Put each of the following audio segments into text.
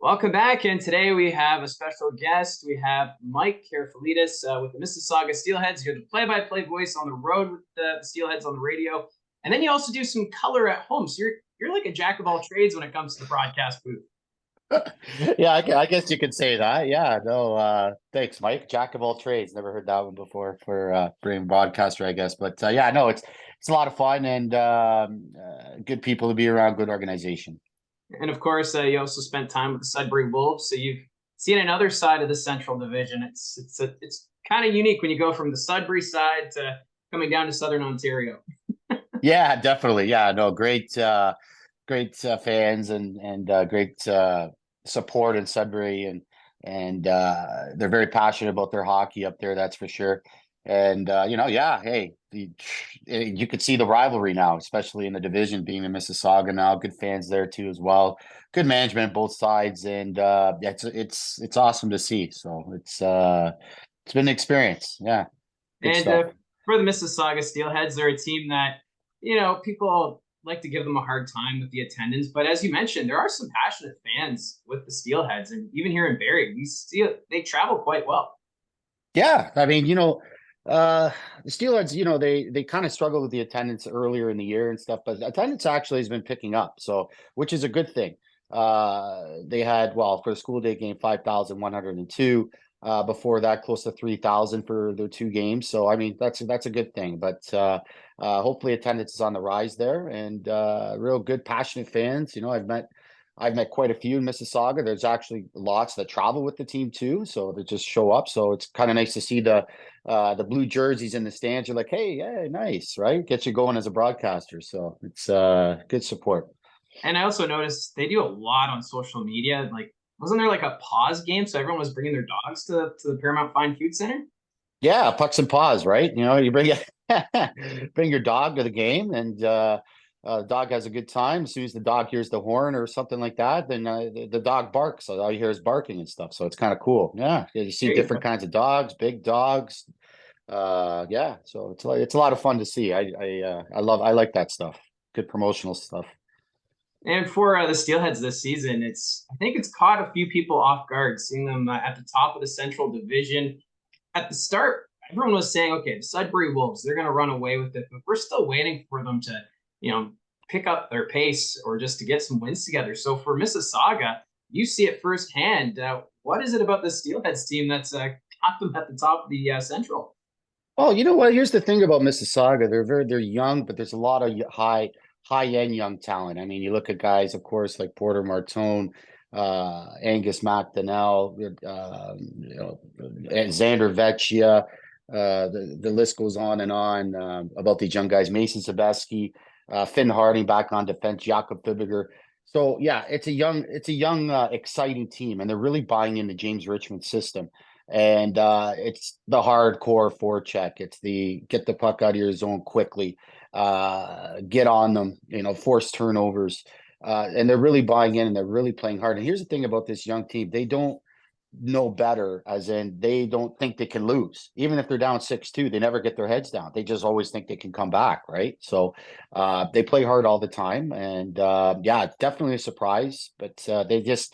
Welcome back, and today we have a special guest. We have Mike Karafilidis with the Mississauga Steelheads. You're the play-by-play voice on the road with the Steelheads on the radio, and then you also do some color at home. So you're like a jack of all trades when it comes to the broadcast booth. Yeah, I guess you could say that. Yeah, no, thanks, Mike. Jack of all trades. Never heard that one before for being a broadcaster, I guess. But yeah, no, it's a lot of fun and good people to be around, good organization. And of course, you also spent time with the Sudbury Wolves, so you've seen another side of the Central Division. It's kind of unique when you go from the Sudbury side to coming down to Southern Ontario. Yeah, definitely. Yeah, no, great fans and great support in Sudbury and they're very passionate about their hockey up there. That's for sure. And yeah, hey, you could see the rivalry now, especially in the division, being in Mississauga now. Good fans there too as well. Good management both sides, and it's awesome to see. So it's been an experience. Yeah, good And stuff. for the Mississauga Steelheads, they're a team that, people like to give them a hard time with the attendance. But as you mentioned, there are some passionate fans with the Steelheads. And even here in Barrie, we see it, they travel quite well. Yeah, I mean, the Steelheads, they kind of struggled with the attendance earlier in the year and stuff, but attendance actually has been picking up, so which is a good thing. They had, well, for the school day game, 5,102. Before that, close to 3,000 for their two games. So I mean, that's a good thing. But hopefully attendance is on the rise there, and real good, passionate fans. I've met quite a few in Mississauga. There's actually lots that travel with the team too, so they just show up. So it's kind of nice to see the blue jerseys in the stands. You're like, hey, yeah, nice, right? Gets you going as a broadcaster. So it's good support. And I also noticed they do a lot on social media. Like, wasn't there like a pause game? So everyone was bringing their dogs to the Paramount Fine Food Center? Yeah, pucks and paws, right? You bring bring your dog to the game, and the dog has a good time. As soon as the dog hears the horn or something like that, then the dog barks. So all you hear is barking and stuff. So it's kind of cool. Yeah, you see There you different go. kinds of dogs, big dogs. Yeah, so it's a lot of fun to see. I like that stuff. Good promotional stuff. And for the Steelheads this season, I think it's caught a few people off guard, seeing them at the top of the Central Division. At the start, everyone was saying, okay, the Sudbury Wolves, they're going to run away with it, but we're still waiting for them to, pick up their pace or just to get some wins together. So for Mississauga, you see it firsthand. What is it about the Steelheads team that's got them at the top of the Central? Oh, you know what? Here's the thing about Mississauga. They're young, but there's a lot of high end young talent. I mean, you look at guys, of course, like Porter Martone, Angus McDonnell, and Xander Vecchia. The list goes on and on about these young guys. Mason Sabeski, Finn Harding back on defense, Jakob Fibiger. So yeah, it's a young, exciting team, and they're really buying into James Richmond's system. And it's the hardcore forecheck. It's the get the puck out of your zone quickly, get on them, force turnovers. And they're really buying in and they're really playing hard. And here's the thing about this young team. They don't know better, as in they don't think they can lose. Even if they're down 6-2, they never get their heads down. They just always think they can come back, right? So they play hard all the time. And yeah, it's definitely a surprise, but they just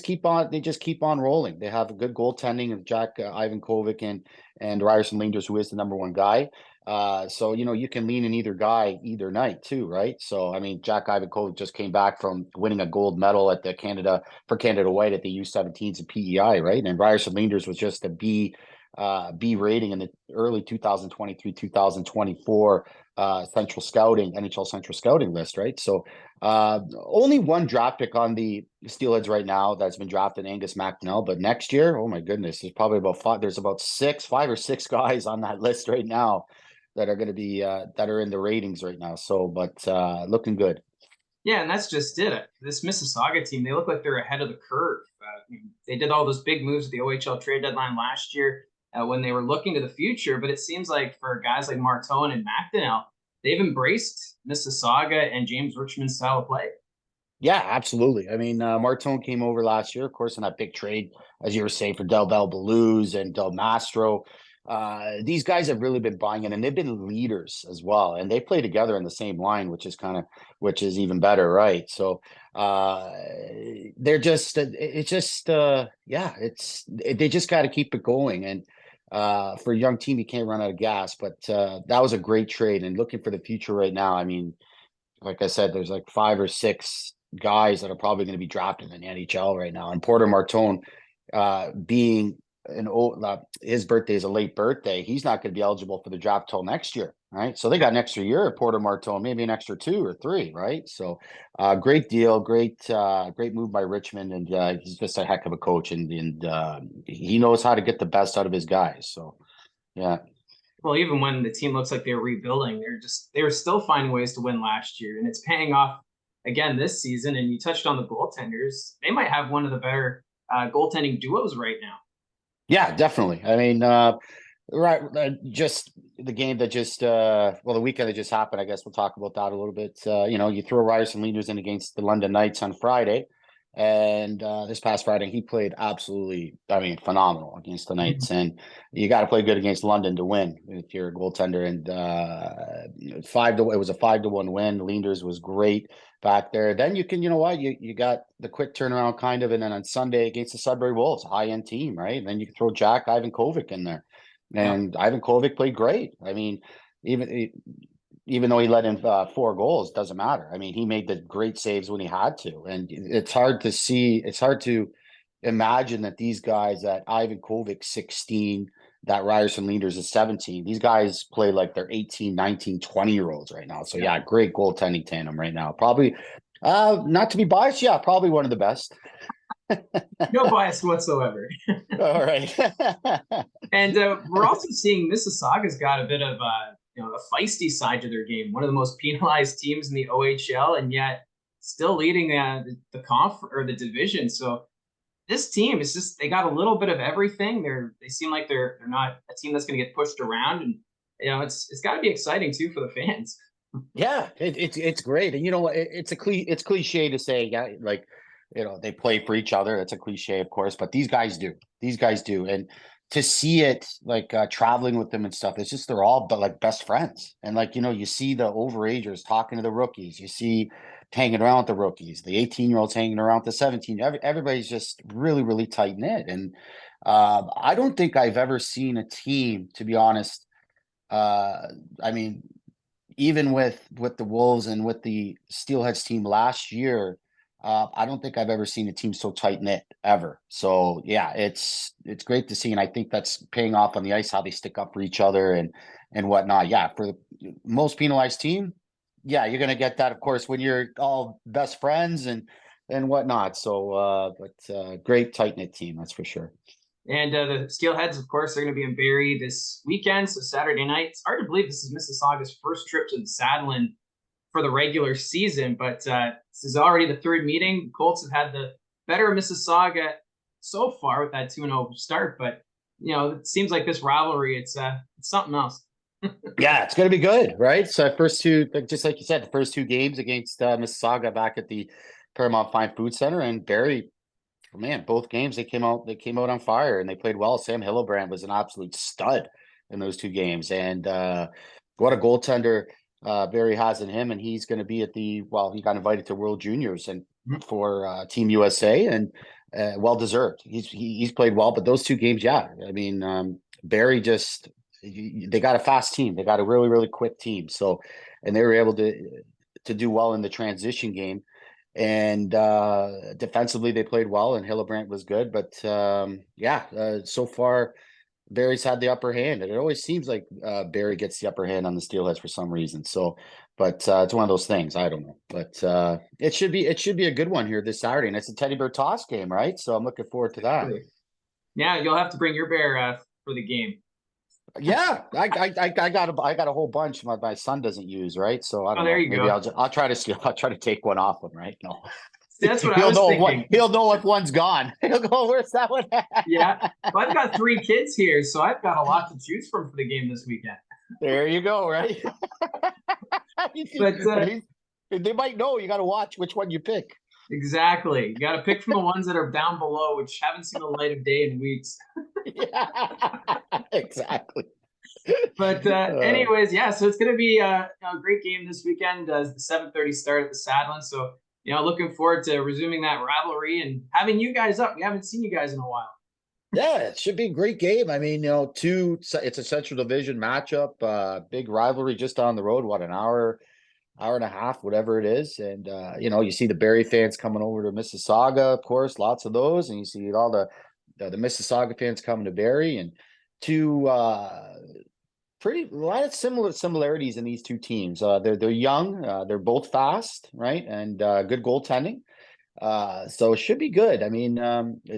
keep on rolling. They have a good goaltending of Jack Ivankovic and Ryerson Linders, who is the number one guy. So you can lean in either guy either night too, right? So I mean, Jack Ivankovic just came back from winning a gold medal at the Canada White at the U17s and PEI, right? And Ryerson Linders was just a B rating in the early 2023-2024 Central Scouting, NHL Central Scouting list, right? So only one draft pick on the Steelheads right now that's been drafted, Angus McDonnell. But next year, oh my goodness, there's probably about five. There's about five or six guys on that list right now that are going to be that are in the ratings right now. So, but looking good. Yeah, and that's just it. This Mississauga team, they look like they're ahead of the curve. They did all those big moves at the OHL trade deadline last year when they were looking to the future. But it seems like for guys like Martone and McDonnell, they've embraced Mississauga and James Richmond's style of play. Yeah, absolutely. I mean, Martone came over last year, of course, in that big trade, as you were saying, for Del Bell Belouz and Del Mastro. these guys have really been buying in, and they've been leaders as well. And they play together in the same line, which is even better, right? So they're just it's just they just got to keep it going. And for a young team, you can't run out of gas. But that was a great trade. And looking for the future right now, I mean, like I said, there's like 5 or 6 guys that are probably going to be drafted in the NHL right now. And Porter Martone, being an old, his birthday is a late birthday. He's not going to be eligible for the draft till next year, right? So they got an extra year at Porter Martone, maybe an extra 2 or 3, right? So, great deal, great move by Richmond, and he's just a heck of a coach, and he knows how to get the best out of his guys. So, yeah. Well, even when the team looks like they're rebuilding, they were still finding ways to win last year, and it's paying off again this season. And you touched on the goaltenders; they might have one of the better goaltending duos right now. Yeah, definitely. I mean, right, just the game that the weekend that just happened. I guess we'll talk about that a little bit. You throw Ryerson Leaders in against the London Knights on Friday, and this past Friday he played absolutely, I mean, phenomenal against the Knights. And you got to play good against London to win if you're a goaltender. And it was a 5-1 win. Leaders was great back there. Then you got the quick turnaround kind of, and then on Sunday against the Sudbury Wolves, high end team, right? And then you can throw Jack Ivankovic in there, and Ivankovic played great. I mean, even though he let in 4 goals, doesn't matter. I mean, he made the great saves when he had to, and it's hard to imagine that these guys, that Ivankovic 16, that Ryerson Leaders is 17. These guys play like they're 18, 19, 20-year-olds right now. So yeah, great goaltending tandem right now. Probably, not to be biased, yeah, probably one of the best. No bias whatsoever. All right. And we're also seeing Mississauga's got a bit of a feisty side to their game. One of the most penalized teams in the OHL, and yet still leading the conf or the division. So this team is just, they got a little bit of everything. They seem like they're not a team that's going to get pushed around, and it's got to be exciting too for the fans. Yeah, it's great. And it's cliche to say, yeah, like, they play for each other. That's a cliche, of course, but these guys do. And to see it, like, traveling with them and stuff, it's just, they're all but like best friends. And like, you see the overagers talking to the rookies, you see hanging around with the rookies, the 18-year-olds hanging around with the 17. Everybody's just really, really tight knit. And I don't think I've ever seen a team, to be honest. I mean, even with the Wolves and with the Steelheads team last year, I don't think I've ever seen a team so tight knit ever. So yeah, it's great to see, and I think that's paying off on the ice, how they stick up for each other and whatnot. Yeah, for the most penalized team, yeah, you're gonna get that, of course, when you're all best friends and whatnot. So, but great tight knit team, that's for sure. And the Steelheads, of course, are going to be in Barrie this weekend, so Saturday night. It's hard to believe this is Mississauga's first trip to the Saddleland for the regular season, but this is already the 3rd meeting. The Colts have had the better Mississauga so far with that 2-0 start, but it seems like this rivalry, it's something else. Yeah, it's going to be good, right? So first 2, just like you said, the first 2 games against Mississauga back at the Paramount Fine Food Center, and Barrie, man, both games they came out on fire, and they played well. Sam Hillebrand was an absolute stud in those 2 games, and what a goaltender Barrie has in him. And he's going to be he got invited to World Juniors and for Team USA, and well deserved. He's played well, but those 2 games, yeah, I mean, Barrie just, they got a fast team. They got a really, really quick team. So, and they were able to do well in the transition game. And defensively, they played well, and Hillebrand was good. But so far, Barrie's had the upper hand, and it always seems like Barrie gets the upper hand on the Steelheads for some reason. So, but it's one of those things. I don't know, but it should be a good one here this Saturday, and it's a Teddy Bear toss game, right? So I'm looking forward to that. Yeah, you'll have to bring your bear for the game. Yeah, I got a whole bunch my son doesn't use, right? So I don't know. Maybe go. I'll try to take one off him, right? No. That's what I was thinking. He'll know if one's gone. He'll go, where's that one at? Yeah. Well, I've got 3 kids here, so I've got a lot to choose from for the game this weekend. There you go, right? But they might know. You got to watch which one you pick. Exactly. You got to pick from the ones that are down below, which haven't seen the light of day in weeks. Yeah, exactly. But anyways, yeah, so it's going to be a great game this weekend. The 7:30 start at the Sadland. So, looking forward to resuming that rivalry and having you guys up. We haven't seen you guys in a while. Yeah, it should be a great game. I mean, it's a Central Division matchup, big rivalry just down the road, what, an hour and a half, whatever it is. And you see the Barrie fans coming over to Mississauga, of course, lots of those, and you see all the Mississauga fans coming to Barrie, and two pretty a lot of similarities in these two teams. They're young, they're both fast, right, and good goaltending. So it should be good. I mean,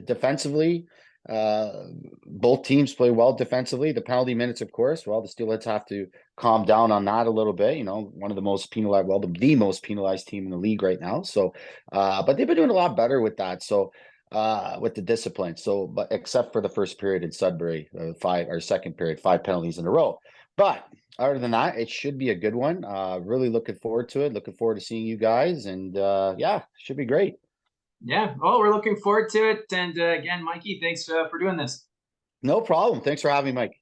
defensively, both teams play well defensively. The penalty minutes, of course, well, the Steelheads have to calm down on that a little bit. One of the most penalized, well, the most penalized team in the league right now. So, but they've been doing a lot better with that. So, with the discipline. So, but except for the first period in Sudbury, second period, 5 penalties in a row. But other than that, it should be a good one. Really looking forward to it. Looking forward to seeing you guys, and yeah, should be great. Yeah, well, we're looking forward to it. And again, Mikey, thanks for doing this. No problem. Thanks for having me, Mike.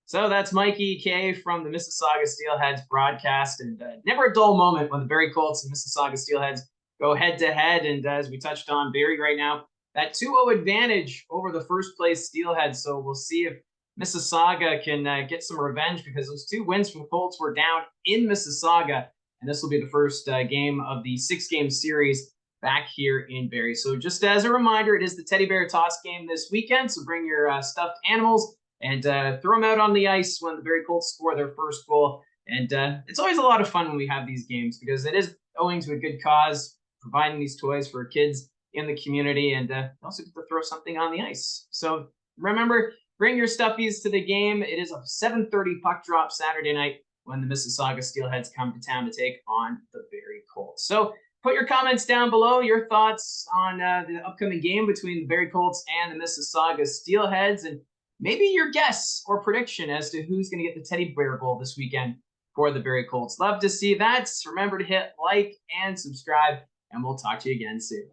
So that's Mikey K from the Mississauga Steelheads broadcast. And never a dull moment when the Barrie Colts and Mississauga Steelheads go head to head. And as we touched on, Barrie right now, that 2-0 advantage over the first place Steelheads. So we'll see if Mississauga can get some revenge, because those 2 wins from the Colts were down in Mississauga. And this will be the first game of the 6-game series back here in Barrie. So just as a reminder, it is the Teddy Bear Toss game this weekend. So bring your stuffed animals and throw them out on the ice when the Barrie Colts score their first goal. And it's always a lot of fun when we have these games, because it is owing to a good cause, providing these toys for kids in the community, and also get to throw something on the ice. So remember, bring your stuffies to the game. It is a 7:30 puck drop Saturday night when the Mississauga Steelheads come to town to take on the Barrie Colts. So put your comments down below, your thoughts on the upcoming game between the Barrie Colts and the Mississauga Steelheads, and maybe your guess or prediction as to who's going to get the teddy bear goal this weekend for the Barrie Colts. Love to see that. Remember to hit like and subscribe, and we'll talk to you again soon.